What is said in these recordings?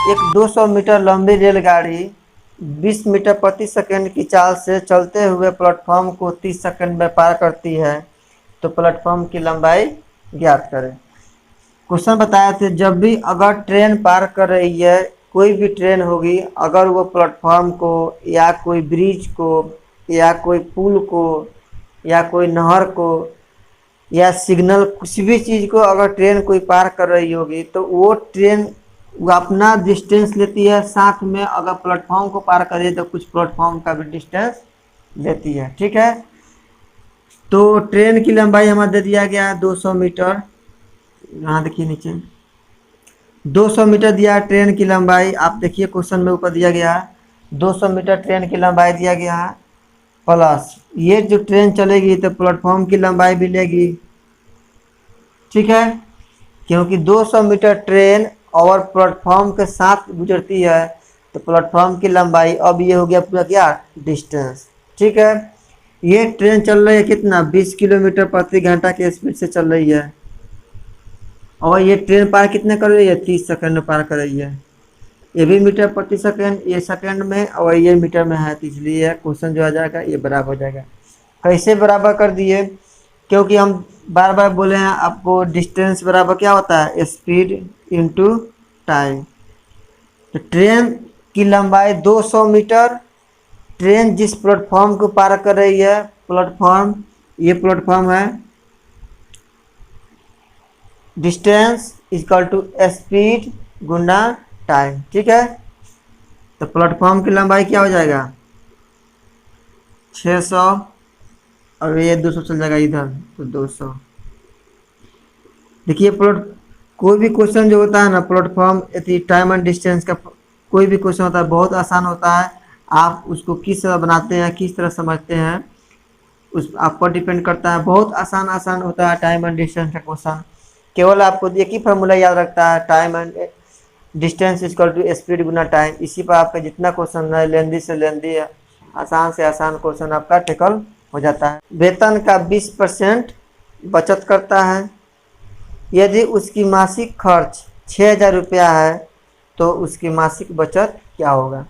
एक 200 मीटर लंबी रेलगाड़ी 20 मीटर प्रति सेकंड की चाल से चलते हुए प्लेटफॉर्म को 30 सेकंड में पार करती है, तो प्लेटफॉर्म की लंबाई ज्ञात करें। क्वेश्चन बताए थे जब भी अगर ट्रेन पार कर रही है, कोई भी ट्रेन होगी, अगर वो प्लेटफॉर्म को या कोई ब्रिज को या कोई पुल को या कोई नहर को या सिग्नल किसी भी चीज़ को अगर ट्रेन कोई पार कर रही होगी, तो वो ट्रेन अपना डिस्टेंस लेती है, साथ में अगर प्लेटफॉर्म को पार करे तो कुछ प्लेटफॉर्म का भी डिस्टेंस लेती है। ठीक है, तो ट्रेन की लंबाई हमें दे दिया गया है 200 मीटर। यहाँ देखिए नीचे 200 मीटर दिया है ट्रेन की लंबाई। आप देखिए क्वेश्चन में ऊपर दिया गया है 200 मीटर ट्रेन की लंबाई दिया गया है, प्लस ये जो ट्रेन चलेगी तो प्लेटफॉर्म की लंबाई भी लेगी। ठीक है, क्योंकि 200 मीटर ट्रेन और प्लेटफॉर्म के साथ गुजरती है, तो प्लेटफॉर्म की लंबाई अब ये हो गया पूरा क्या डिस्टेंस। ठीक है, ये ट्रेन चल रही है कितना 20 किलोमीटर प्रति घंटा के स्पीड से चल रही है, और ये ट्रेन पार कितने कर रही है 30 सेकंड में पार कर रही है। ये भी मीटर प्रति सेकंड, ये सेकंड में और ये मीटर में है, तो इसलिए क्वेश्चन जो आ जाएगा ये बराबर हो जाएगा। कैसे बराबर कर दिए, क्योंकि हम बार बार बोले हैं आपको डिस्टेंस बराबर क्या होता है स्पीड इनटू टाइम। तो ट्रेन की लंबाई 200 मीटर, ट्रेन जिस प्लेटफॉर्म को पार कर रही है, प्लेटफॉर्म ये प्लेटफॉर्म है, डिस्टेंस इक्वल टू स्पीड गुना टाइम। ठीक है, तो प्लेटफॉर्म की लंबाई क्या हो जाएगा 600 और ये 200 चल जाएगा इधर, तो 200। देखिए कोई भी क्वेश्चन जो होता है ना प्लेटफॉर्म टाइम एंड डिस्टेंस का कोई भी क्वेश्चन होता है बहुत आसान होता है। आप उसको किस तरह बनाते हैं, किस तरह समझते हैं, उस आप पर डिपेंड करता है। बहुत आसान होता है टाइम एंड डिस्टेंस का क्वेश्चन। केवल आपको एक ही फार्मूला याद रखता है, time and distance equal to speed गुना टाइम। इसी पर आपका जितना क्वेश्चन है लेंदी से लेंदी है, आसान से आसान क्वेश्चन आपका टेकल हो जाता है। वेतन का 20% बचत करता है। यदि उसकी मासिक खर्च 6,000 रुपया है, तो उसकी मासिक बचत क्या होगा।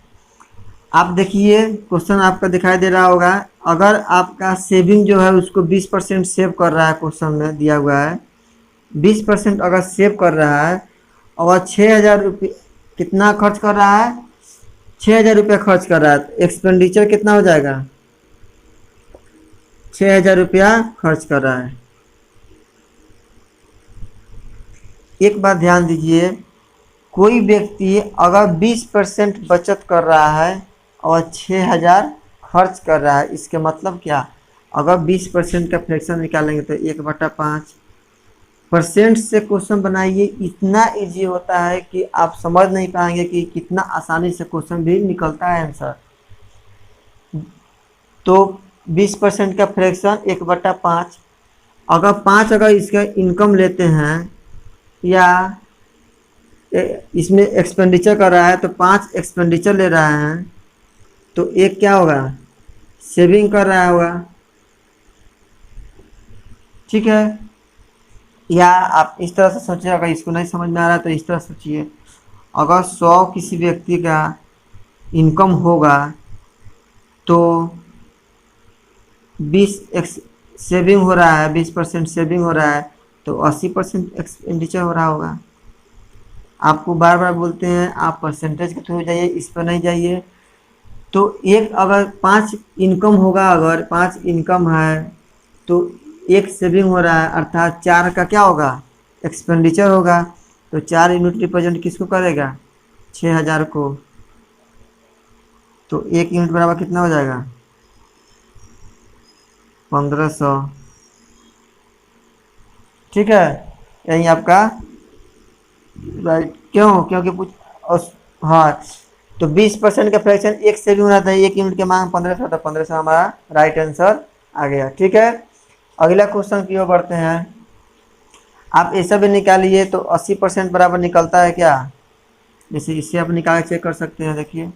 आप देखिए क्वेश्चन आपका दिखाई दे रहा होगा, अगर आपका सेविंग जो है उसको 20% सेव कर रहा है, क्वेश्चन में दिया हुआ है 20% अगर सेव कर रहा है और 6,000 रुपये कितना खर्च कर रहा है, 6,000 रुपया खर्च कर रहा है, तो एक्सपेंडिचर कितना हो जाएगा 6,000 रुपया खर्च कर रहा है। एक बात ध्यान दीजिए, कोई व्यक्ति अगर 20% बचत कर रहा है और 6,000 खर्च कर रहा है, इसके मतलब क्या, अगर 20% का फ्रैक्शन निकालेंगे तो 1/5% से क्वेश्चन बनाइए। इतना इजी होता है कि आप समझ नहीं पाएंगे कि कितना आसानी से क्वेश्चन भी निकलता है आंसर। तो 20% का फ्रैक्शन 1/5, अगर 5 अगर इसका इनकम लेते हैं या इसमें एक्सपेंडिचर कर रहा है, तो 5 एक्सपेंडिचर ले रहा है, तो एक क्या होगा सेविंग कर रहा होगा। ठीक है, या आप इस तरह से सोचिए, अगर इसको नहीं समझ में आ रहा है तो इस तरह सोचिए, अगर 100 किसी व्यक्ति का इनकम होगा तो 20 सेविंग हो रहा है, 20% सेविंग हो रहा है, तो 80% एक्सपेंडिचर हो रहा होगा। आपको बार बार बोलते हैं आप परसेंटेज के थ्रू जाइए, इस पर नहीं जाइए। तो एक अगर 5 इनकम होगा, अगर 5 इनकम है तो एक सेविंग हो रहा है, अर्थात 4 का क्या होगा एक्सपेंडिचर होगा। तो 4 यूनिट रिप्रेजेंट किसको करेगा 6,000 को, तो 1 यूनिट बराबर कितना हो जाएगा 1500। ठीक है, यही आपका राइट। क्यों, क्योंकि हाँ, तो 20% का फ्रैक्शन एक से भी होना था, 1 यूनिट के मांग 1500, तो 1500 हमारा राइट आंसर आ गया। ठीक है, अगला क्वेश्चन की ओर बढ़ते हैं। आप ऐसा भी निकालिए तो 80% बराबर निकलता है क्या, जैसे इससे आप निकाल चेक कर सकते हैं। देखिए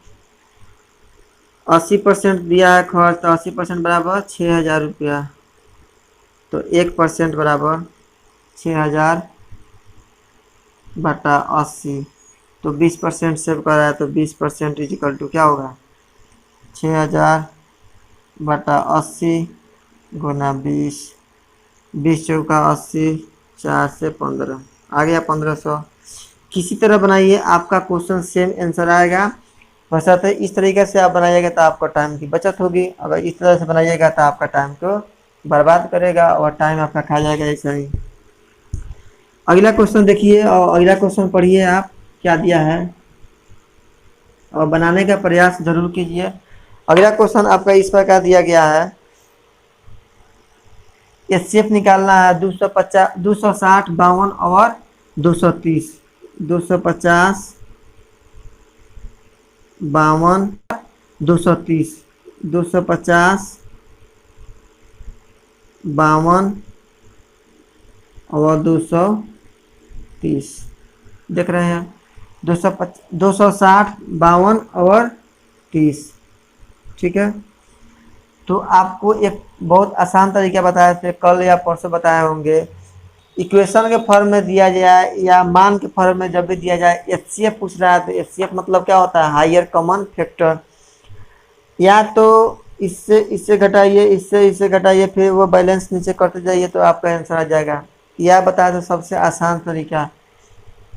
80% दिया है खर्च, तो 80% बराबर 6,000 रुपया, तो 1% बराबर 6,000/80। तो 20% सेव कर रहा है, तो 20% इजिकल टू क्या होगा 6000 बटा 80 गुना 20, 20 चौका 80, 4 से 15 आ गया 1500। किसी तरह बनाइए, आपका क्वेश्चन सेम आंसर आएगा। बशर्ते इस तरीके से आप बनाइएगा तो आपको टाइम की बचत होगी, अगर इस तरह से बनाइएगा तो आपका टाइम को बर्बाद करेगा और टाइम आपका खा जाएगा ऐसा ही। अगला क्वेश्चन देखिए और अगला क्वेश्चन पढ़िए आप क्या दिया है और बनाने का प्रयास जरूर कीजिए। अगला क्वेश्चन आपका इस प्रकार दिया गया है, एचसीएफ निकालना है 250, 260, 52 और 230। 250, 52, 230, 250, 52 और 230 देख रहे हैं। 260, 52 और 30, ठीक है। तो आपको एक बहुत आसान तरीका बताए थे, कल या परसों बताए होंगे। इक्वेशन के फॉर्म में दिया जाए या मान के फॉर्म में जब भी दिया जाए, एचसीएफ पूछ रहा है तो एचसीएफ मतलब क्या होता है हायर कॉमन फैक्टर। या तो इससे घटाइए, इससे घटाइए, फिर वो बैलेंस नीचे करते जाइए तो आपका आंसर आ जाएगा। यह बताया था सबसे आसान तरीका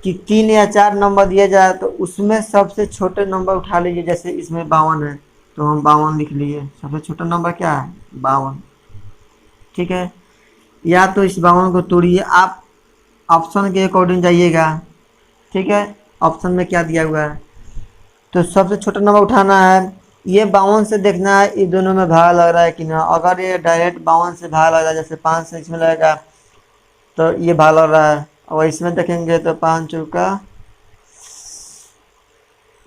कि 3 या 4 नंबर दिया जाए तो उसमें सबसे छोटे नंबर उठा लीजिए। जैसे इसमें 52 है तो हम 52 लिख लिए, सबसे छोटा नंबर क्या है 52, ठीक है। या तो इस 52 को तोड़िए, आप ऑप्शन के अकॉर्डिंग जाइएगा, ठीक है। ऑप्शन में क्या दिया हुआ है तो सबसे छोटा नंबर उठाना है। ये 52 से देखना है ये दोनों में भाग लग रहा है कि ना। अगर ये डायरेक्ट 52 से भाग लग रहा है, जैसे 5 से इसमें लगेगा तो ये भाग लग रहा है, और इसमें देखेंगे तो 5 चौका,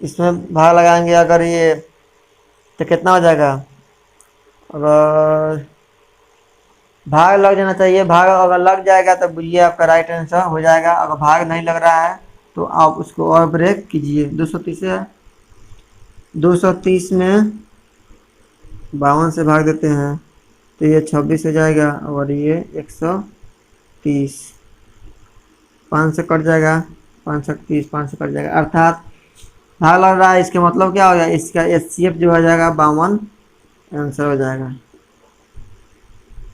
इसमें भाग लगाएंगे अगर ये तो कितना हो जाएगा। अगर भाग लग जाना चाहिए, भाग अगर लग जाएगा तो बुझिए आपका राइट आंसर हो जाएगा। अगर भाग नहीं लग रहा है तो आप उसको और ब्रेक कीजिए। 230 है, 230 में 52 से भाग देते हैं तो ये 26 हो जाएगा और ये 130, 5 से कट जाएगा, 530, 5 से कट जाएगा, अर्थात भाग लग रहा है। इसके मतलब क्या हो जाएगा, इसका एचसीएफ जो हो जाएगा 52 आंसर हो जाएगा,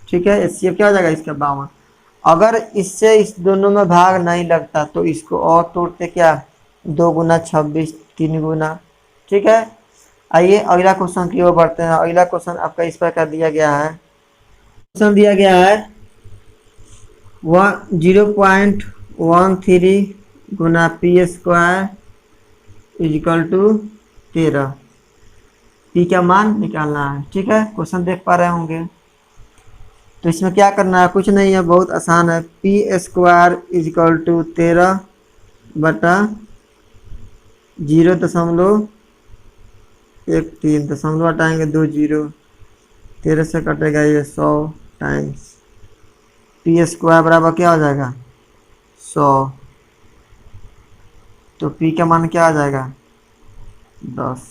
ठीक है। एचसीएफ क्या हो जाएगा इसका 52। अगर इससे इस दोनों में भाग नहीं लगता तो इसको और तोड़ते क्या, 2 गुना 26, 3 गुना, ठीक है। आइए अगला क्वेश्चन की ओर बढ़ते हैं। अगला क्वेश्चन आपका इस प्रकार दिया गया है, क्वेश्चन दिया गया है 0.13 गुना P square equal to 13। P का मान निकालना है, ठीक है। क्वेश्चन देख पा रहे होंगे। तो इसमें क्या करना है, कुछ नहीं है, बहुत आसान है। पी स्क्वायर इजिकल टू 13 बटा 0.13, दशमलव हटाएंगे 2 0, 13 से कटेगा ये 100 टाइम्स पी स्क्वायर बराबर क्या हो जाएगा 100। तो पी का मान क्या आ जाएगा 10।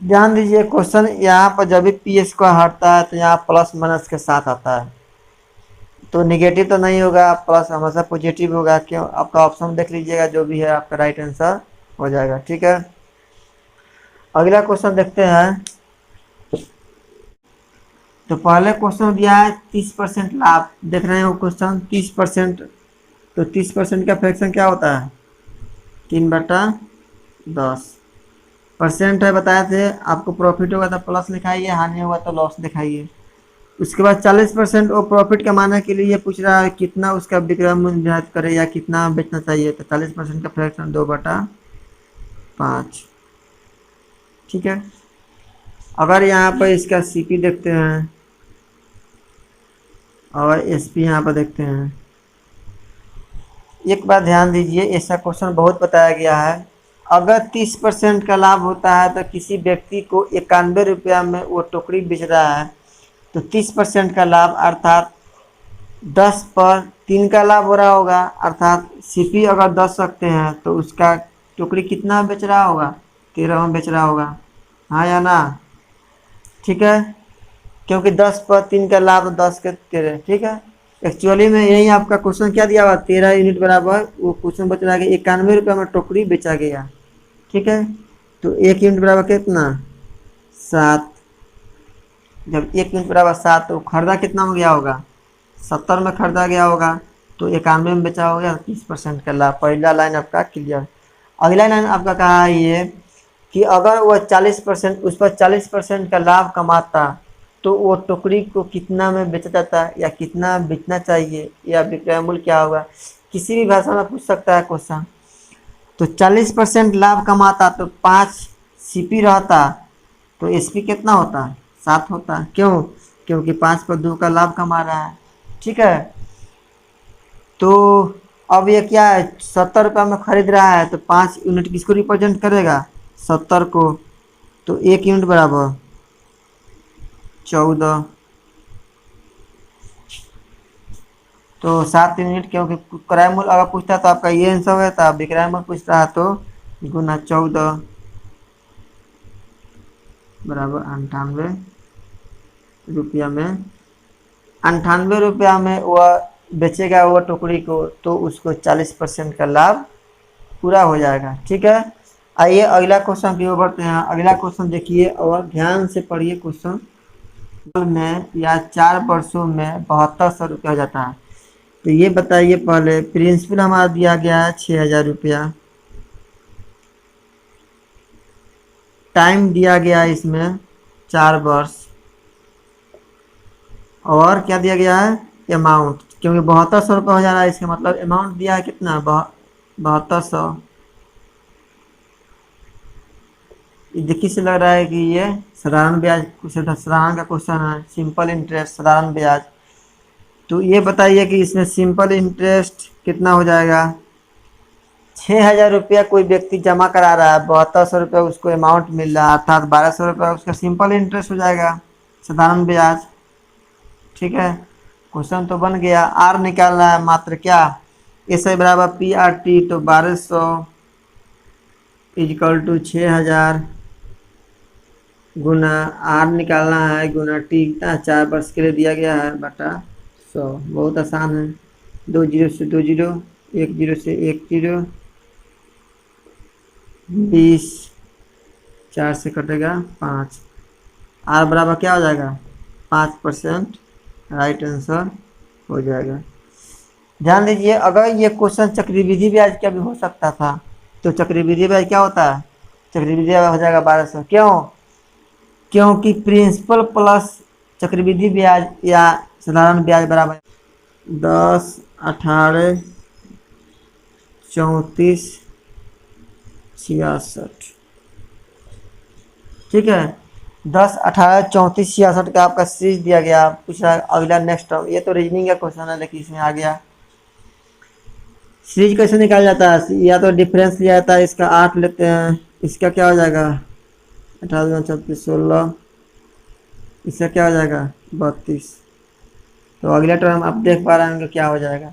ध्यान दीजिए क्वेश्चन यहाँ पर जब भी पी स्क्वायर हटता है तो यहाँ प्लस माइनस के साथ आता है, तो निगेटिव तो नहीं होगा, प्लस हमेशा पॉजिटिव होगा। क्यों, आपका ऑप्शन देख लीजिएगा, जो भी है आपका राइट आंसर हो जाएगा, ठीक है। अगला क्वेश्चन देखते हैं। तो पहले क्वेश्चन दिया है 30% लाभ, देख रहे हैं वो क्वेश्चन 30%। तो 30% का फ्रैक्शन क्या होता है 3/10 परसेंट है, बताए थे। आपको प्रॉफिट होगा तो प्लस लिखाइए, हानि होगा तो लॉस दिखाइए। उसके बाद 40% वो प्रॉफिट कमाने के लिए पूछ रहा है कितना उसका विक्रय मूल्य निर्धारित करे या कितना बेचना चाहिए। तो 40% का फ्रैक्शन 2/5, ठीक है। अगर यहाँ पर इसका सीपी देखते हैं और एसपी यहाँ पर देखते हैं, एक बात ध्यान दीजिए, ऐसा क्वेश्चन बहुत बताया गया है। अगर 30% का लाभ होता है तो किसी व्यक्ति को 91 रुपया में वो टोकरी बेच रहा है, तो 30% का लाभ अर्थात 10 पर 3 का लाभ हो रहा होगा, अर्थात सीपी अगर 10 रखते हैं तो उसका टोकरी कितना बेच रहा होगा 13 में बेच रहा होगा, हाँ या ना, ठीक है। क्योंकि 10 पर 3 का लाभ 10 के 13, ठीक है। एक्चुअली में यही आपका क्वेश्चन क्या दिया हुआ, 13 यूनिट बराबर वो क्वेश्चन बच रहा है कि 91 रुपये में टोकरी बेचा गया। ठीक है, तो 1 यूनिट बराबर कितना, 7। जब 1 यूनिट बराबर 7 तो खरीदा कितना हो गया होगा, 70 में खरीदा गया होगा, तो 91 में बेचा हो गया, 30% का लाभ। पहला लाइन आपका क्लियर। अगला लाइन आपका कहा है ये कि अगर वह 40% उस पर 40% का लाभ कमाता तो वो टोकरी को कितना में बेचा जाता या कितना बेचना चाहिए, या विक्रय मूल्य क्या होगा। किसी भी भाषा में पूछ सकता है क्वेश्चन। तो 40% लाभ कमाता तो 5 सीपी रहता, तो एसपी कितना होता, 7 होता। क्यों, क्योंकि 5 पर 2 का लाभ कमा रहा है। ठीक है, तो अब ये क्या है, 70 रुपये में खरीद रहा है, तो 5 यूनिट किसको रिप्रेजेंट करेगा, 70 को। तो 1 यूनिट बराबर 14, तो 7 यूनिट, क्योंकि क्रय मूल्य अगर पूछता है तो आपका ये आंसर है, तो विक्रय मूल्य पूछ रहा है तो गुना 14 बराबर 98 रुपया में। 98 रुपया में वह बेचेगा वो टोकरी को, तो उसको 40% का लाभ पूरा हो जाएगा। ठीक है, आइए अगला क्वेश्चन की ओर बढ़ते हैं। अगला क्वेश्चन देखिए और ध्यान से पढ़िए क्वेश्चन में, या 4 वर्षों में 7200 रुपया हो जाता है। तो ये बताइए पहले, प्रिंसिपल हमारा दिया गया है 6000 रुपया, टाइम दिया गया है इसमें 4 वर्ष, और क्या दिया गया है, अमाउंट। क्योंकि 7200 रुपये हो जा रहा है, इसका मतलब अमाउंट दिया है कितना, 7200। देखिए से लग रहा है कि ये साधारण ब्याज, साधारण का क्वेश्चन है, सिंपल इंटरेस्ट साधारण ब्याज। तो ये बताइए कि इसमें सिंपल इंटरेस्ट कितना हो जाएगा। 6000 रुपया कोई व्यक्ति जमा करा रहा है, 7200 रुपये उसको अमाउंट मिल रहा है, अर्थात 1200 रुपये उसका सिंपल इंटरेस्ट हो जाएगा, साधारण ब्याज। ठीक है, क्वेश्चन तो बन गया। आर निकालना है मात्र क्या, एस आई बराबर पी आर टी, तो 1200 इजकल टू 6000 गुना आर निकालना है, गुना टी कितना 4 वर्ष के लिए दिया गया है, बटा 100। बहुत आसान है, 2 जीरो से 2 जीरो, 1 जीरो से 1 जीरो, 20, 4 से कटेगा 5। आर बराबर क्या हो जाएगा, 5%, राइट आंसर हो जाएगा। ध्यान दीजिए, अगर ये क्वेश्चन चक्रवृद्धि ब्याज का भी हो सकता था, तो चक्रवृद्धि ब्याज क्या होता है, चक्रवृद्धि ब्याज हो जाएगा 1200। क्यों, क्योंकि प्रिंसिपल प्लस चक्रवृद्धि ब्याज या साधारण ब्याज बराबर 10, 18, 34, 66। ठीक है, 10, 18, 34, 66 का आपका सीरीज दिया गया। पूछ रहा है अगला नेक्स्ट टर्म, ये तो रीजनिंग का क्वेश्चन है, लेकिन इसमें आ गया सीरीज कैसे निकाला जाता है, या तो डिफरेंस लिया जाता है, इसका 8 लेते हैं, इसका क्या हो जाएगा 18, 34, 16, इसका क्या हो जाएगा 32। तो अगला टर्म आप देख पा रहे होंगे क्या हो जाएगा।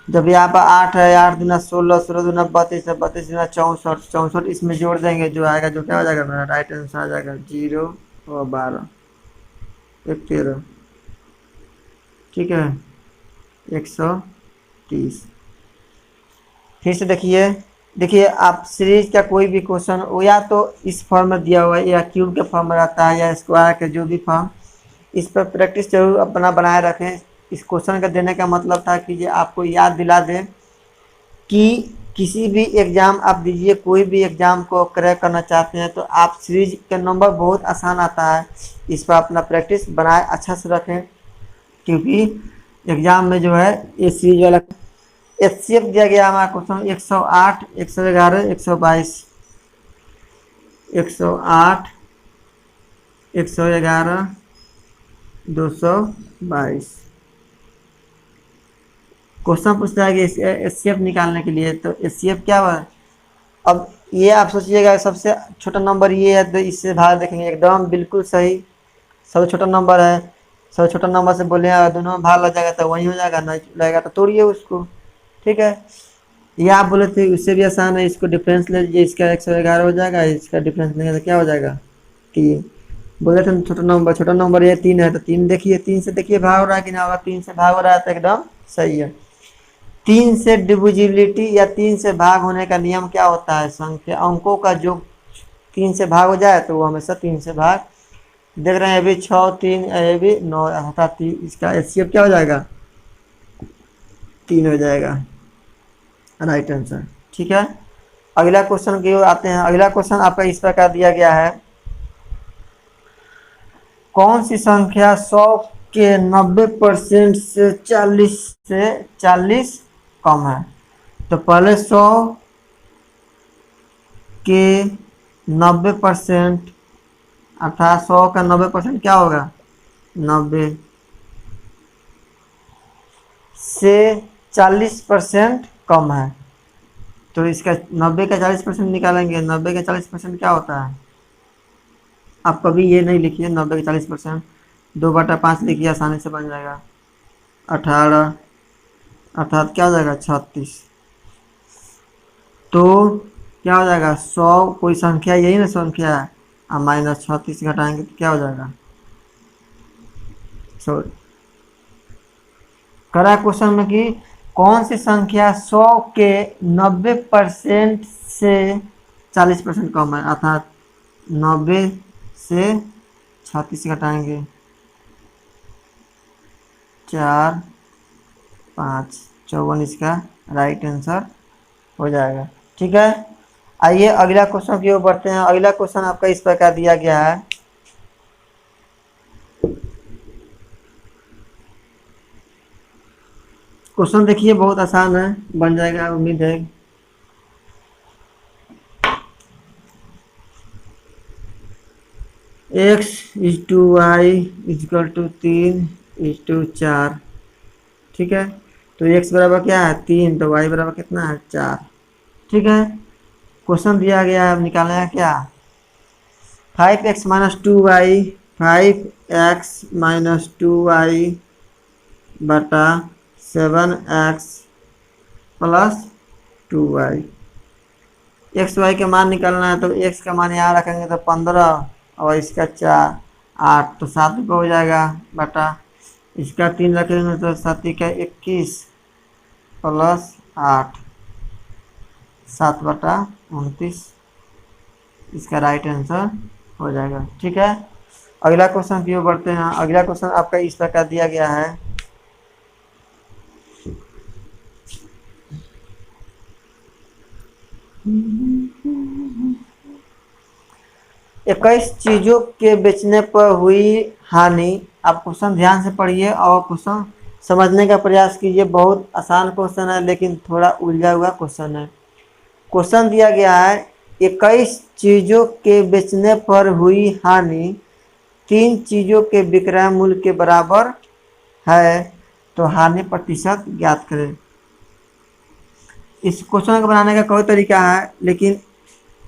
जब यहाँ पर 8 है, 8 दूना 16, 16 दूना 32 है, 32 दूना 64, 64 इसमें जोड़ देंगे, जो आएगा, जो क्या हो जाएगा मेरा राइट आंसर आ जाएगा 0 और 12, 13। ठीक है, 130। फिर से देखिए आप सीरीज का कोई भी क्वेश्चन हो, या तो इस फॉर्म में दिया हुआ है, या क्यूब के फॉर्म में रहता है, या स्क्वायर के जो भी फॉर्म, इस पर प्रैक्टिस जरूर अपना बनाए रखें। इस क्वेश्चन का देने का मतलब था कि ये आपको याद दिला दे कि किसी भी एग्ज़ाम आप दीजिए, कोई भी एग्ज़ाम को क्रैक करना चाहते हैं, तो आप सीरीज का नंबर बहुत आसान आता है, इस पर अपना प्रैक्टिस बनाए अच्छा से रखें। क्योंकि एग्ज़ाम में जो है ये सीरीज वाला एचसीएफ दिया गया हमारा क्वेश्चन 108, 111, 122, 108, 111, 222 क्वेश्चन पूछता है कि एचसीएफ निकालने के लिए। तो एचसीएफ क्या हुआ, अब ये आप सोचिएगा सबसे छोटा नंबर ये है, तो इससे भाग देखेंगे एकदम बिल्कुल सही, सबसे छोटा नंबर है, सबसे छोटा नंबर से बोले दोनों में भाग लग जाएगा तो वही हो जाएगा, नहीं लगेगा तो तोड़िए उसको। ठीक है, ये आप बोले थे उससे भी आसान है, इसको डिफरेंस ले लीजिए, इसका 111 हो जाएगा, इसका डिफरेंस लेंगे तो क्या हो जाएगा 3। बोले थे छोटा नंबर ये 3 है, तो 3 देखिए, 3 से देखिए भाग हो रहा है कि ना होगा। 3 से भाग हो रहा है तो एकदम सही है। 3 से डिविजिबिलिटी या 3 से भाग होने का नियम क्या होता है? संख्या अंकों का जो 3 से भाग हो जाए तो वो हमेशा 3 से भाग। देख रहे हैं अभी 6 3 ये भी 9 अर्थात इसका एचसीएफ क्या हो जाएगा? 3 हो जाएगा, राइट आंसर। ठीक है, अगला क्वेश्चन की ओर आते हैं। अगला क्वेश्चन आपका इस प्रकार दिया गया है, कौन सी संख्या 100 के 90% से 40 कम है? तो पहले 100 के 90% अर्थात 100 का 90% क्या होगा? 90 से 40% कम है। तो इसका 90 का 40% निकालेंगे। 90 का 40% क्या होता है? आप कभी ये नहीं लिखिए 90 का 40%, 2/5 लिखिए, आसानी से बन जाएगा 18, अर्थात क्या हो जाएगा? 36। तो क्या हो जाएगा? 100 कोई संख्या, यही ना संख्या है, अब -36 घटाएंगे तो क्या हो जाएगा? सॉरी, करा क्वेश्चन में कि कौन सी संख्या 100 के 90% से 40% कम है? अर्थात 90 से 36 घटाएंगे 4 5 54, इसका राइट आंसर हो जाएगा। ठीक है, आइए अगला क्वेश्चन की ओर बढ़ते हैं। अगला क्वेश्चन आपका इस प्रकार दिया गया है, क्वेश्चन देखिए बहुत आसान है, बन जाएगा उम्मीद है। x/y = 3/4। ठीक है, तो x बराबर क्या है? 3, तो y बराबर कितना है? 4। ठीक है, क्वेश्चन दिया गया है, निकालना है क्या? 5x - 2y 5x - 2y बटा 7x + 2y। एक्स वाई के मान निकालना है, तो x का मान यहाँ रखेंगे तो 15 और इसका 4 8, तो 7 रुपये हो जाएगा, बटा इसका 3 रखेंगे तो 7 का 21 + 8 7/29, इसका राइट आंसर हो जाएगा। ठीक है, अगला क्वेश्चन की ओर बढ़ते हैं। अगला क्वेश्चन आपका इस प्रकार दिया गया है, 21 चीजों के बेचने पर हुई हानि। आप क्वेश्चन ध्यान से पढ़िए और क्वेश्चन समझने का प्रयास कीजिए। बहुत आसान क्वेश्चन है लेकिन थोड़ा उलझा हुआ क्वेश्चन है। क्वेश्चन दिया गया है, 21 चीजों के बेचने पर हुई हानि 3 चीजों के विक्रय मूल्य के बराबर है, तो हानि प्रतिशत ज्ञात करें। इस क्वेश्चन को बनाने का कोई तरीका है, लेकिन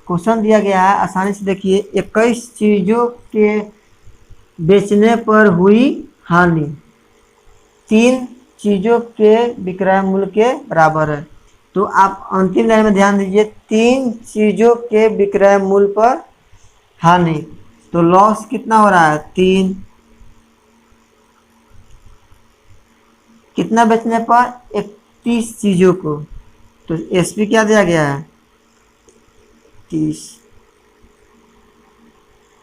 क्वेश्चन दिया गया है, आसानी से देखिए। 21 चीजों के बेचने पर हुई हानि 3 चीजों के विक्रय मूल्य के बराबर है। तो आप अंतिम लाइन में ध्यान दीजिए, 3 चीजों के विक्रय मूल्य पर हानि, तो लॉस कितना हो रहा है? 3। कितना बेचने पर? 31 चीजों को, तो एसपी क्या दिया गया है? 30।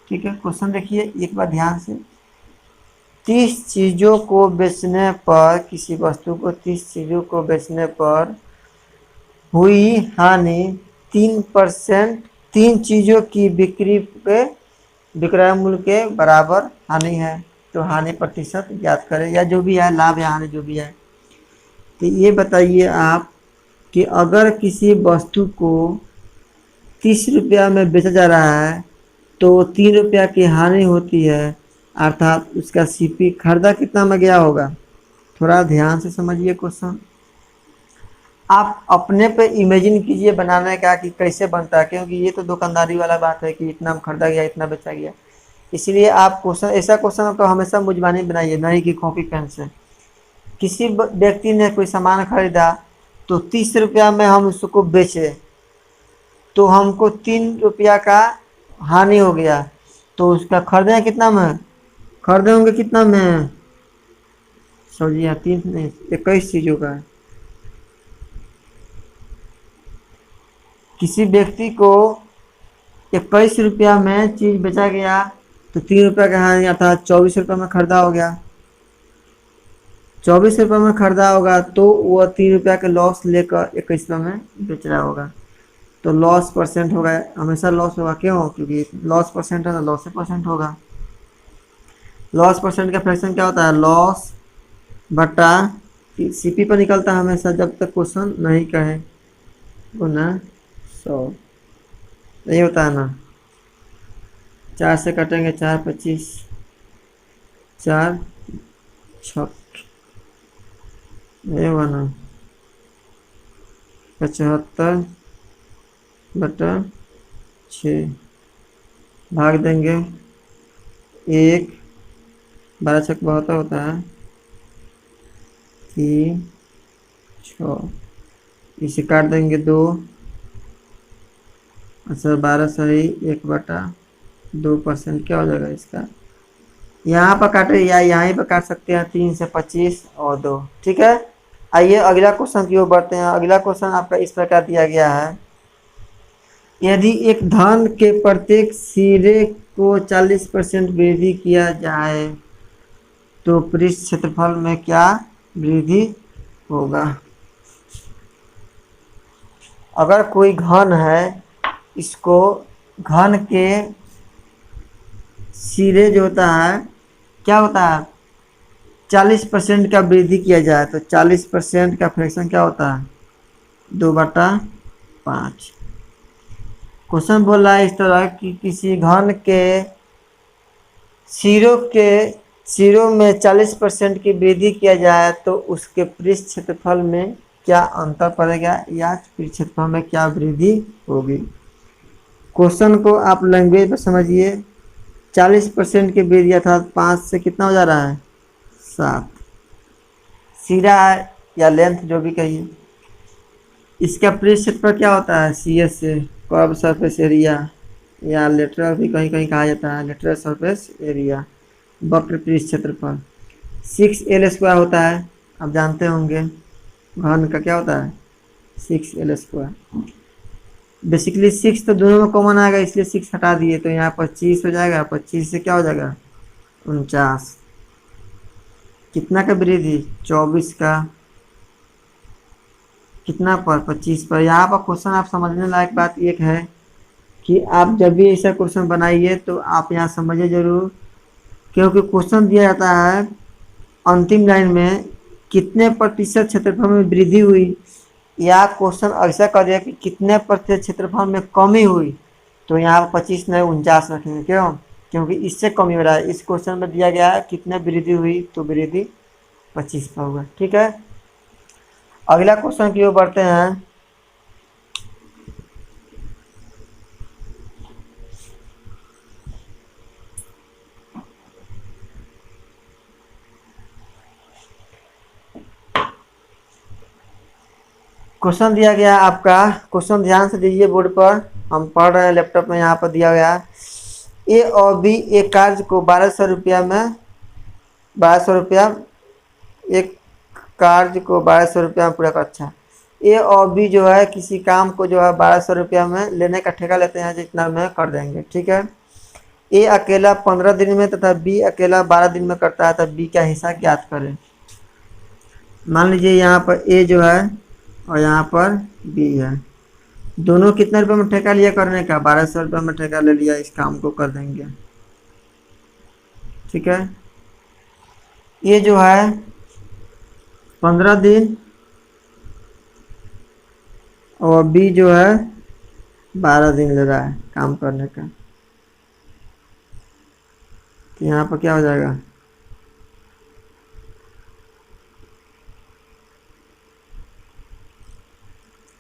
ठीक है, क्वेश्चन देखिए एक बार ध्यान से। 30 चीजों को बेचने पर, किसी वस्तु को 30 चीजों को बेचने पर हुई हानि 3%, 3 चीजों की बिक्री के विक्रय मूल्य के बराबर हानि है, तो हानि प्रतिशत ज्ञात करें, या जो भी है लाभ या हानि जो भी है। तो ये बताइए आप कि अगर किसी वस्तु को 30 रुपया में बेचा जा रहा है तो 3 रुपया की हानि होती है, अर्थात उसका सीपी खरीदा कितना में गया होगा? थोड़ा ध्यान से समझिए क्वेश्चन। आप अपने पे इमेजिन कीजिए बनाने का कि कैसे बनता है, क्योंकि ये तो दुकानदारी वाला बात है कि इतना खरीदा गया इतना बेचा गया। इसलिए आप क्वेश्चन, ऐसा क्वेश्चन तो हमेशा मुजबानी बनाइए, नहीं कि कॉपी पेन से। किसी व्यक्ति ने कोई सामान खरीदा तो 30 रुपया में हम उसको बेचे, तो हमको 3 रुपया का हानि हो गया, तो उसका खरीदे कितना में, खरीदे होंगे कितना में, सॉरी यहाँ 3 नहीं 21 चीज़ों का है। किसी व्यक्ति को 21 रुपया में चीज बेचा गया तो 3 रुपया का हानि अर्थात 24 रुपये में खरीदा हो गया। 24 रुपये में खरीदा होगा तो वह 3 रुपया के लॉस लेकर 21 रुपये में बेच रहा होगा। तो लॉस परसेंट होगा, हमेशा लॉस होगा, क्यों? क्योंकि लॉस परसेंट है तो लॉस परसेंट होगा। लॉस परसेंट का फ्रैक्शन क्या होता है? लॉस बटा सीपी पर निकलता है हमेशा, जब तक क्वेश्चन नहीं कहे गुना 100, यही होता है ना। 4 से कटेंगे 4 25, 4 6 ये हुआ ना 75 बटा 6 भाग देंगे 1, 12 छक 72 होता है, 3 6 इसे काट देंगे 2, अच्छा 12 सही 1 बटा 2% क्या हो जाएगा इसका? यहाँ पर काटे या यहीं पर काट सकते हैं, 3 से 25 और 2। ठीक है, आइए अगला क्वेश्चन की ओर बढ़ते हैं। अगला क्वेश्चन आपका इस प्रकार दिया गया है, यदि एक धन के प्रत्येक सिरे को 40% वृद्धि किया जाए तो पृष्ठ क्षेत्रफल में क्या वृद्धि होगा? अगर कोई घन है, इसको घन के सिरे जो होता है क्या होता है 40% का वृद्धि किया जाए तो 40% का फ्रैक्शन क्या होता है 2/5। क्वेश्चन बोल रहा है इस तरह कि किसी घन के सिरों में 40% की वृद्धि किया जाए तो उसके पृष्ठ क्षेत्रफल में क्या अंतर पड़ेगा या पृष्ठ क्षेत्रफल में क्या वृद्धि होगी? क्वेश्चन को आप लैंग्वेज में समझिए। 40% की वृद्धि अर्थात 5 से कितना हो जा रहा है 7 सिरा या लेंथ जो भी कहिए। इसका पृष्ठ क्षेत्रफल क्या होता है CS से कर्व सरफेस एरिया या लेटरल भी कहीं कहीं कहा जाता है, लेटरल सरफेस एरिया, वक्र पृष्ठ क्षेत्रफल 6L² होता है, आप जानते होंगे घन का क्या होता है 6L²। बेसिकली 6 तो दोनों में कॉमन आएगा इसलिए 6 हटा दिए तो यहाँ 25 हो जाएगा, 25 से क्या हो जाएगा 49। कितना का वृद्धि 24 का कितना पर 25 पर। यहाँ पर क्वेश्चन आप समझने लायक बात एक है कि आप जब भी ऐसा क्वेश्चन बनाइए तो आप यहाँ समझिए जरूर, क्योंकि क्वेश्चन दिया जाता है अंतिम लाइन में कितने प्रतिशत क्षेत्रफल में वृद्धि हुई, या क्वेश्चन ऐसा कर दिया कि कितने प्रतिशत क्षेत्रफल में कमी हुई, तो यहाँ पर 25 नहीं 49 रखेंगे। क्यों? क्योंकि इससे कमी हो रहा है। इस क्वेश्चन में दिया गया है कितने वृद्धि हुई तो वृद्धि 25 पर होगा। ठीक है, अगला क्वेश्चन की ओर बढ़ते हैं। क्वेश्चन दिया गया आपका, क्वेश्चन ध्यान से दीजिए बोर्ड पर, हम पढ़ रहे हैं लैपटॉप में। यहाँ पर दिया गया A और B एक कार्य को 1200 रुपया में 1200 रुपया एक कार्य को 1200 रुपया में पूरा कर। अच्छा, A और B जो है किसी काम को जो है 1200 रुपया में लेने का ठेका लेते हैं, जितना में कर देंगे। ठीक है, A अकेला 15 दिन में तथा B अकेला 12 दिन में करता है, तब B का हिस्सा ज्ञात करें। मान लीजिए यहाँ पर A जो है और यहाँ पर B है, दोनों कितने रुपए में ठेका लिया करने का 1200 रुपये में ठेका ले लिया, इस काम को कर देंगे। ठीक है, ये जो है 15 दिन और B जो है 12 दिन ले रहा है काम करने का, तो यहाँ पर क्या हो जाएगा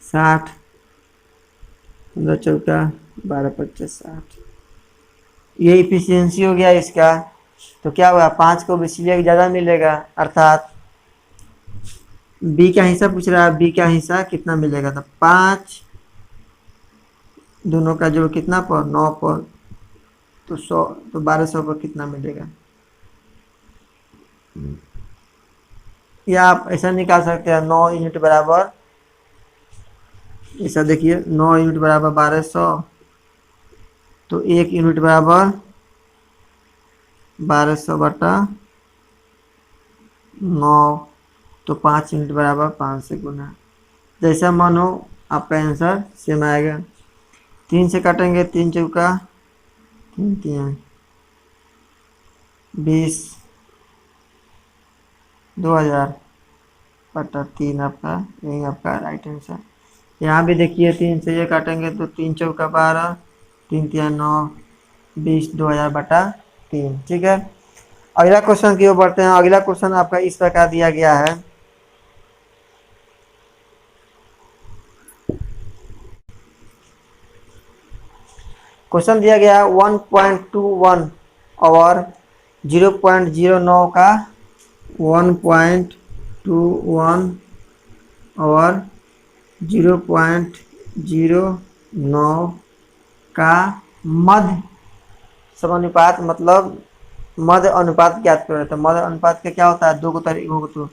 60, 15 चौका 12 25 60, ये इफिशियंसी हो गया इसका। तो क्या हुआ 5 को इसलिए ज़्यादा मिलेगा, अर्थात B का हिस्सा पूछ रहा है, B का हिस्सा कितना मिलेगा, तो 5 दोनों का जो कितना पर 9 पर, तो 100, तो 1200 पर कितना मिलेगा। या आप ऐसा निकाल सकते हैं 9 यूनिट बराबर, ऐसा देखिए 9 यूनिट बराबर 1200, तो 1 यूनिट बराबर 1200 बटा 9, तो 5 यूनिट बराबर 5 से गुना। जैसा मन हो आपका आंसर सेम आएगा। 3 से काटेंगे, 3 चौका 3 3 20, 2000 बटा 3 आपका, यही आपका राइट आंसर। यहाँ भी देखिए 3 से ये काटेंगे तो 3 चौका 12, 3 3 9, 20, 2000 बटा 3। ठीक है, अगला क्वेश्चन की ओर बढ़ते हैं। अगला क्वेश्चन आपका इस प्रकार दिया गया है। क्वेश्चन दिया गया 1.21 और 0.09 का 1.21 और 0.09 का मध्य समानुपात, मतलब मध्य अनुपात ज्ञात करो। तो मध्य अनुपात का क्या होता है, दो को तरीके हो। तो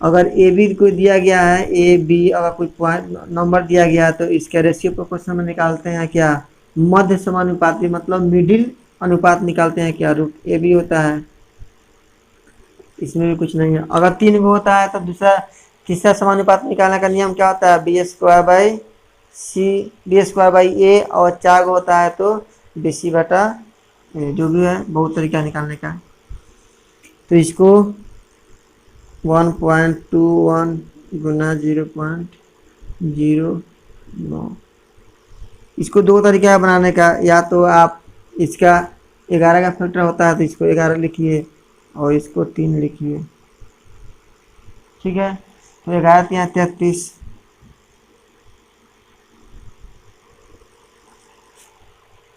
अगर ए बी को दिया गया है, ए बी अगर कोई पॉइंट नंबर दिया गया है तो इसके रेशियो प्रोपोर्शन में निकालते हैं क्या, मध्य समानुपाती, मतलब मिडिल अनुपात निकालते हैं क्या, रूट ए बी होता है। इसमें भी कुछ नहीं है। अगर 3 को होता है तो तीसरा समानुपात निकालने का नियम क्या होता है, B square by C, B square by A, और 4 को होता है तो बी सी बटा ए, जो भी है बहुत तरीका निकालने का। तो इसको 1.21 गुना 0.09, इसको दो तरीका है बनाने का। या तो आप इसका 11 का फैक्टर होता है तो इसको 11 लिखिए और इसको 3 लिखिए। ठीक है, तो 11 3 33,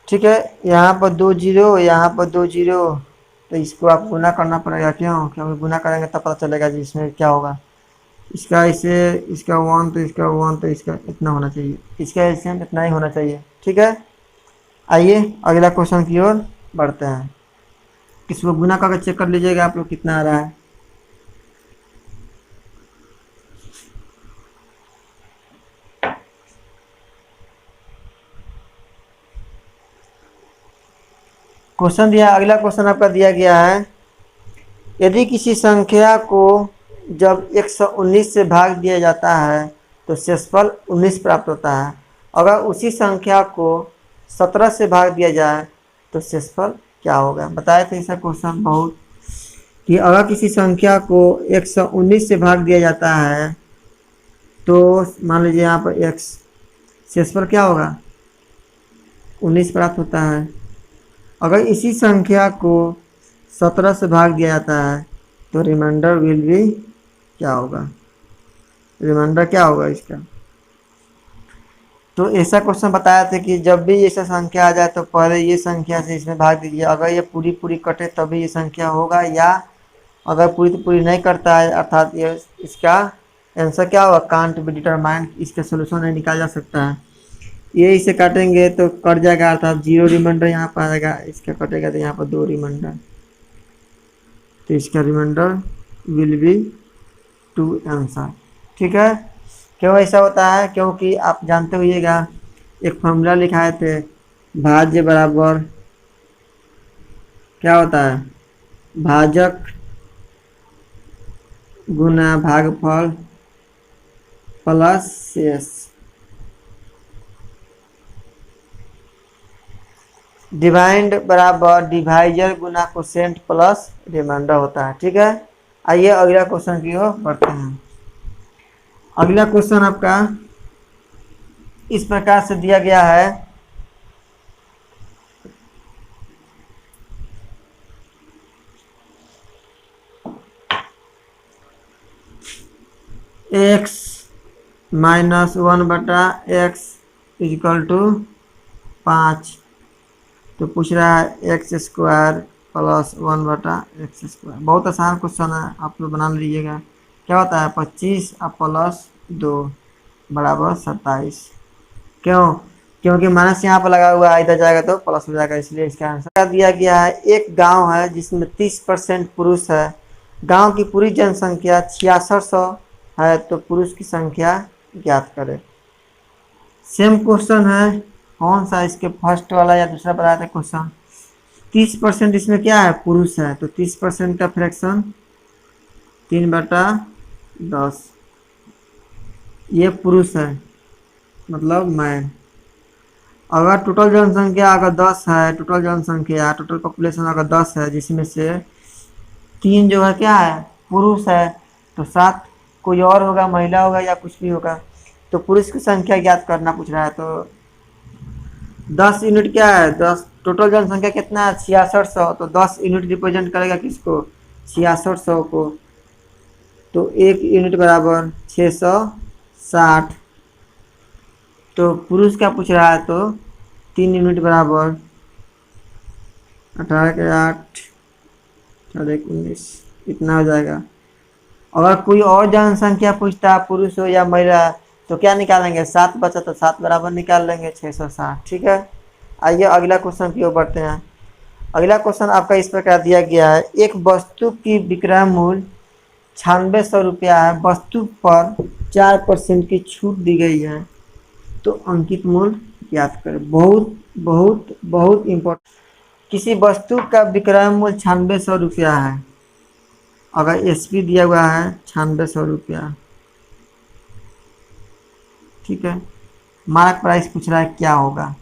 ठीक है, यहाँ पर 2 जीरो, यहाँ पर 2 जीरो, तो इसको आप गुना करना पड़ेगा। क्यों, क्योंकि गुना करेंगे तब पता चलेगा जी इसमें क्या होगा। इसका इसे, इसका 1 तो इसका 1, तो इसका इतना होना चाहिए, इसका एलसीएम इतना ही होना चाहिए। ठीक है, आइए अगला क्वेश्चन की ओर बढ़ते हैं। इसको गुना करके चेक कर लीजिएगा आप लोग कितना आ रहा है। क्वेश्चन दिया, अगला क्वेश्चन आपका दिया गया है, यदि किसी संख्या को जब 119 से भाग दिया जाता है तो शेषफल 19 प्राप्त होता है। अगर उसी संख्या को 17 से भाग दिया जाए तो शेषफल क्या होगा। बताए थे ऐसा क्वेश्चन बहुत, कि अगर किसी संख्या को 119 से भाग दिया जाता है तो मान लीजिए यहाँ पर x, शेषफल क्या होगा, 19 प्राप्त होता है। अगर इसी संख्या को 17 से भाग दिया जाता है तो रिमाइंडर विल बी क्या होगा, रिमाइंडर क्या होगा इसका। तो ऐसा क्वेश्चन बताया था कि जब भी ऐसा संख्या आ जाए तो पहले ये संख्या से इसमें भाग दीजिए। अगर ये पूरी पूरी कटे तभी ये संख्या होगा, या अगर पूरी पूरी नहीं करता है अर्थात ये इसका आंसर क्या होगा, कांट बी डिटरमाइंड, इसका सोल्यूशन नहीं निकाला जा सकता है। ये इसे काटेंगे तो कट जाएगा, अर्थात 0 रिमाइंडर यहाँ पर आएगा, इसका कटेगा तो यहाँ पर 2 रिमाइंडर, तो इसका रिमाइंडर विल बी 2 आंसर। ठीक है, क्यों ऐसा होता है, क्योंकि आप जानते होइएगा एक फॉर्मूला लिखाए थे, भाज्य बराबर क्या होता है, भाजक गुना भागफल प्लस शेष, डिवाइड बराबर डिवाइजर गुना कोसेंट प्लस रिमाइंडर होता है। ठीक है, आइए अगला क्वेश्चन की ओर बढ़ते हैं। अगला क्वेश्चन आपका इस प्रकार से दिया गया है, x माइनस 1 बटा x इक्वल टू 5। तो पूछ रहा है एक्स स्क्वायर प्लस 1 बटा एक्स स्क्वायर। बहुत आसान क्वेश्चन है, आप लोग बना लीजिएगा। क्या होता है, 25 और प्लस 2 बराबर 27। क्यों, क्योंकि माइनस यहाँ पर लगा हुआ है, इधर जाएगा तो प्लस हो जाएगा, इसलिए इसका आंसर दिया गया है। एक गांव है जिसमें 30% पुरुष है। गांव की पूरी जनसंख्या 6600 है, तो पुरुष की संख्या ज्ञात करें। सेम क्वेश्चन है, कौन सा इसके फर्स्ट वाला या दूसरा बताया था क्वेश्चन। 30% इसमें क्या है, पुरुष है, तो 30% का फ्रैक्शन 3/10, ये पुरुष है मतलब मैन। अगर टोटल जनसंख्या अगर 10 है, टोटल जनसंख्या टोटल पॉपुलेशन अगर 10 है, जिसमें से 3 जो है क्या है, पुरुष है, तो 7 कोई और होगा, महिला होगा या कुछ भी होगा। तो पुरुष की संख्या ज्ञात करना पूछ रहा है, तो 10 यूनिट क्या है, 10 टोटल जनसंख्या कितना है 6600, तो 10 यूनिट रिप्रेजेंट करेगा किसको, 6600 को। तो 1 यूनिट बराबर 660। तो पुरुष का पूछ रहा है, तो 3 यूनिट बराबर 18 के 8 19, इतना हो जाएगा। अगर कोई और जनसंख्या पूछता है, पुरुष हो या महिला, तो क्या निकालेंगे, 7 बचा तो 7 बराबर निकाल लेंगे 660। ठीक है, आइए अगला क्वेश्चन की ओर बढ़ते हैं। अगला क्वेश्चन आपका इस प्रकार दिया गया है, एक वस्तु की विक्रय मूल्य 9600 रुपया है, वस्तु पर 4% की छूट दी गई है, तो अंकित मूल्य ज्ञात करें। बहुत बहुत बहुत इम्पोर्टेंट। किसी वस्तु का विक्रय मूल्य 9600 रुपया है, अगर एसपी दिया हुआ है 9600 रुपया, ठीक है। मार्क प्राइस पूछ रहा है क्या होगा,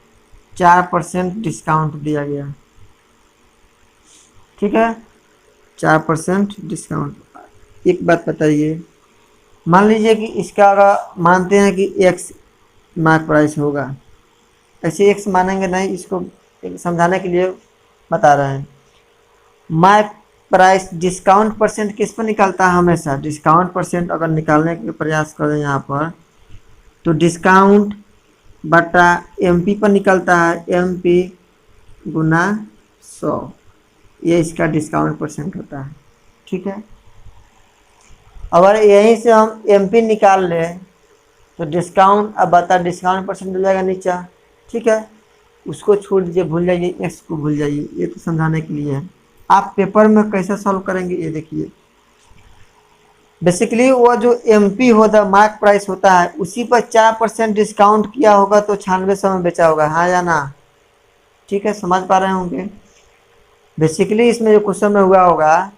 4% डिस्काउंट दिया गया, ठीक है, 4% डिस्काउंट। एक बात बताइए, मान लीजिए कि इसका अगर मानते हैं कि एक्स मार्क प्राइस होगा, ऐसे एक्स मानेंगे नहीं, इसको समझाने के लिए बता रहे हैं। मार्क प्राइस डिस्काउंट परसेंट किस पर निकलता है, हमेशा डिस्काउंट परसेंट अगर निकालने के प्रयास करें यहाँ पर, तो डिस्काउंट बटा एमपी पर निकलता है, एमपी गुना 100, ये इसका डिस्काउंट परसेंट होता है, ठीक है। अगर यहीं से हम एमपी निकाल लें, तो डिस्काउंट अब बता डिस्काउंट परसेंट हो जाएगा नीचा, ठीक है, उसको छोड़ दीजिए, भूल जाइए, एक्स को भूल जाइए, ये तो समझाने के लिए है। आप पेपर में कैसे सॉल्व करेंगे ये देखिए। बेसिकली वो जो एमपी होता मार्क प्राइस होता है, उसी पर 4% डिस्काउंट किया होगा, तो 9600 में बेचा होगा, हाँ या ना, ठीक है, समझ पा रहे होंगे। बेसिकली इसमें जो क्वेश्चन में हुआ होगा,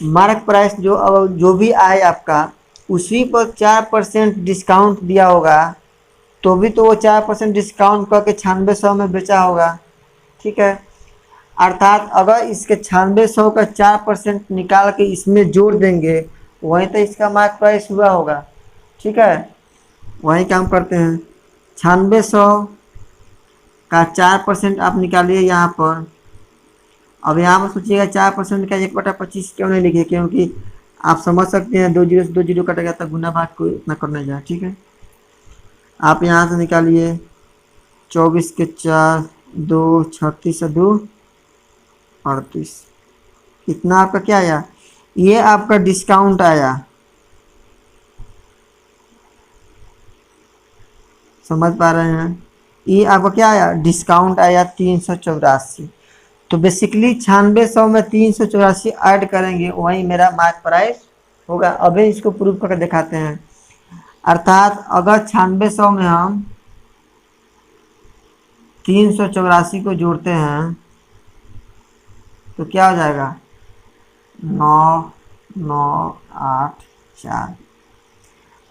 मार्क प्राइस जो भी आए आपका, उसी पर 4% डिस्काउंट दिया होगा, तो भी तो वो 4% डिस्काउंट करके 9600 में बेचा होगा, ठीक है। अर्थात अगर इसके 9600 का 4% निकाल के इसमें जोड़ देंगे, वहीं तो इसका मार्क प्राइस हुआ होगा, ठीक है। वही काम करते हैं, 9600 का 4% आप निकालिए यहाँ पर। अब यहाँ पर सोचिएगा 4% का 1/25 क्यों नहीं लिखे, क्योंकि आप समझ सकते हैं 2 जीरो से 2 जीरो कटेगा तो गुना भाग को इतना करने जाए, ठीक है। आप यहाँ से निकालिए 24 के 4 2 36 से 2 38, इतना आपका क्या आया, ये आपका डिस्काउंट आया, समझ पा रहे हैं। ये आपका क्या आया, डिस्काउंट आया 384। तो बेसिकली 9600 में 384 ऐड करेंगे, वही मेरा मार्क प्राइस होगा। अभी इसको प्रूफ करके दिखाते हैं। अर्थात अगर 9600 में हम 384 को जोड़ते हैं, तो क्या हो जाएगा, 9984।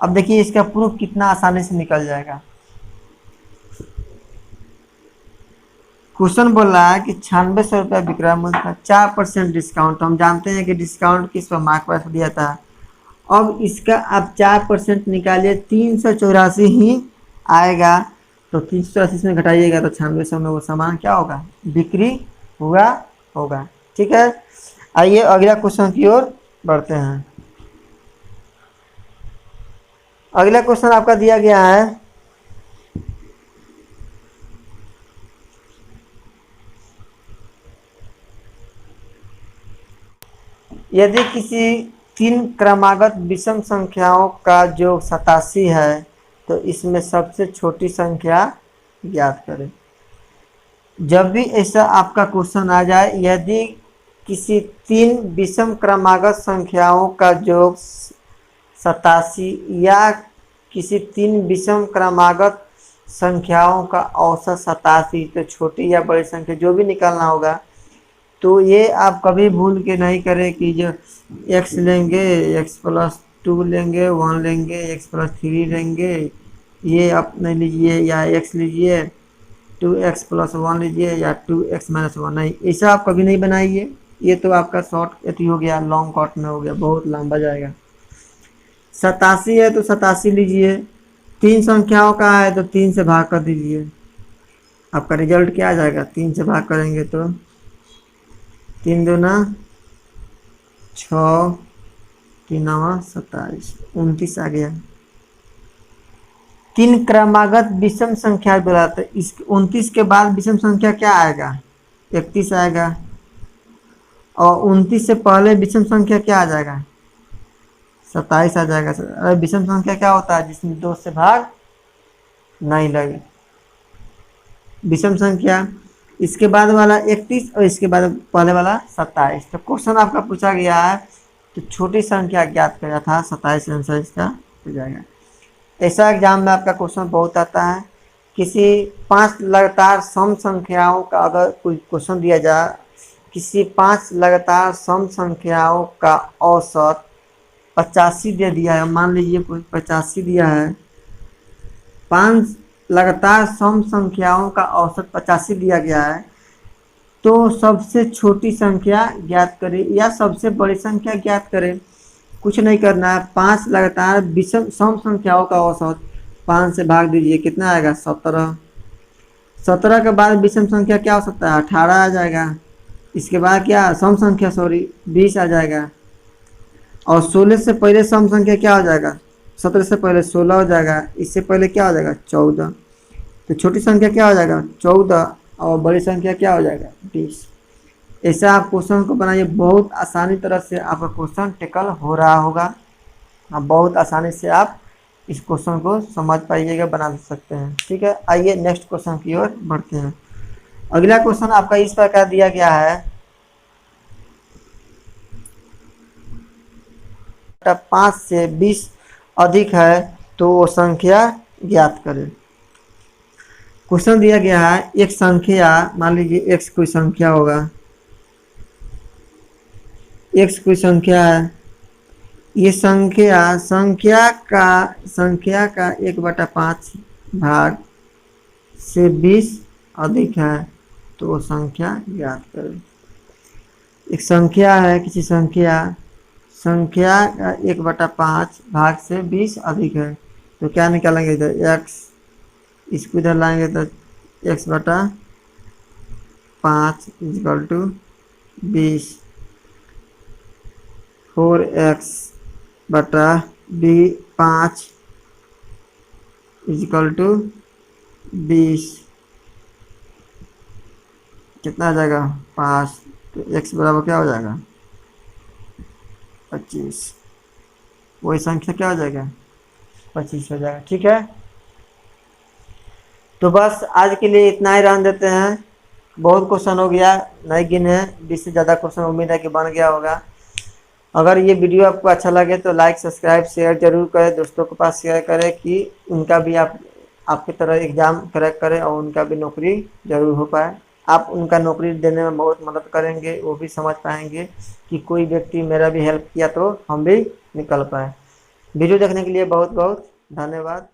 अब देखिए इसका प्रूफ कितना आसानी से निकल जाएगा। क्वेश्चन बोल रहा है कि 9600 रुपया विक्रय मूल्य था, 4% डिस्काउंट। हम जानते हैं कि डिस्काउंट किस पर मार्क प्राइस दिया था। अब इसका आप 4% निकालिए, 384 ही आएगा। तो 384 में घटाइएगा तो 9600 में वो सामान क्या होगा, बिक्री हुआ होगा, ठीक है। आइए अगला क्वेश्चन की ओर बढ़ते हैं। अगला क्वेश्चन आपका दिया गया है, यदि किसी 3 क्रमागत विषम संख्याओं का योग 87 है, तो इसमें सबसे छोटी संख्या ज्ञात करें। जब भी ऐसा आपका क्वेश्चन आ जाए, यदि किसी 3 विषम क्रमागत संख्याओं का योग 87 या किसी 3 विषम क्रमागत संख्याओं का औसत 87, तो छोटी या बड़ी संख्या जो भी निकालना होगा, तो ये आप कभी भूल के नहीं करें कि जो x लेंगे, x+2 लेंगे, 1 लेंगे, x+3 लेंगे, ये आप नहीं लीजिए, या x लीजिए, 2x+1 लीजिए, या 2x-1, नहीं, ऐसा आप कभी नहीं बनाइए। ये तो आपका शॉर्ट एथी हो गया, लॉन्ग कट में हो गया, बहुत लंबा जाएगा। 87 है तो 87 लीजिए, 3 संख्याओं का है तो 3 से भाग कर दीजिए, आपका रिजल्ट क्या आ जाएगा? 3 से भाग करेंगे तो 3 दूना 6, 3 नवा 27, 29 आ गया। 3 क्रमागत विषम संख्या बुलाते, इस 29 के बाद विषम संख्या क्या आएगा? 31 आएगा। और 29 से पहले विषम संख्या क्या आ जाएगा? 27 आ जाएगा। अरे विषम संख्या क्या होता है? जिसमें 2 से भाग नहीं लगे, विषम संख्या। इसके बाद वाला 31 और इसके बाद पहले वाला 27। तो क्वेश्चन आपका पूछा गया है तो छोटी संख्या ज्ञात किया था, 27 आंसर इसका हो जाएगा। ऐसा एग्जाम में आपका क्वेश्चन बहुत आता है। किसी 5 लगातार सम संख्याओं का अगर कोई क्वेश्चन दिया जाए, किसी 5 लगातार सम संख्याओं का औसत 85 दे दिया है, मान लीजिए कोई 85 दिया है, 5 लगातार सम संख्याओं का औसत 85 दिया गया है, तो सबसे छोटी संख्या ज्ञात करें या सबसे बड़ी संख्या ज्ञात करें। कुछ नहीं करना है, 5 लगातार विषम सम संख्याओं का औसत 5 से भाग दीजिए, कितना आएगा? 17। 17 के बाद विषम संख्या क्या हो सकता है? 18 आ जाएगा। इसके बाद क्या? सम संख्या 20 आ जाएगा। और 16 से पहले सम संख्या क्या हो जाएगा? 17 से पहले 16 हो जाएगा। इससे पहले क्या हो जाएगा? 14। तो छोटी संख्या क्या हो जाएगा? 14। और बड़ी संख्या क्या हो जाएगा? 20। ऐसा आप क्वेश्चन को बनाइए, बहुत आसानी तरह से आपका क्वेश्चन टेकल हो रहा होगा। बहुत आसानी से आप इस क्वेश्चन को समझ पाइएगा, बना सकते हैं। ठीक है, आइए नेक्स्ट क्वेश्चन की ओर बढ़ते हैं। अगला क्वेश्चन आपका इस प्रकार दिया गया है, 5 से 20 अधिक है तो वो संख्या ज्ञात करें। क्वेश्चन दिया गया है, एक संख्या, मान लीजिए x कोई संख्या होगा, x कोई संख्या है, ये संख्या का 1/5 भाग से 20 अधिक है तो वो संख्या ज्ञात करें। एक संख्या है, किसी संख्या का 1/5 भाग से 20 अधिक है, तो क्या निकालेंगे? इधर x, इसको इधर लाएंगे तो x/5 = 20, 4x/5 = 20, कितना आ जाएगा? 5। तो x बराबर क्या हो जाएगा? 25। वही संख्या क्या हो जाएगा? 25 हो जाएगा। ठीक है, तो बस आज के लिए इतना ही रहने देते हैं। बहुत क्वेश्चन हो गया, नहीं गिने, 20 से ज़्यादा क्वेश्चन उम्मीद है कि बन गया होगा। अगर ये वीडियो आपको अच्छा लगे तो लाइक, सब्सक्राइब, शेयर जरूर करें, दोस्तों के पास शेयर करें कि उनका भी आपकी तरह एग्ज़ाम क्रैक करें और उनका भी नौकरी जरूर हो पाए। आप उनका नौकरी देने में बहुत मदद करेंगे, वो भी समझ पाएंगे कि कोई व्यक्ति मेरा भी हेल्प किया तो हम भी निकल पाए। वीडियो देखने के लिए बहुत बहुत धन्यवाद।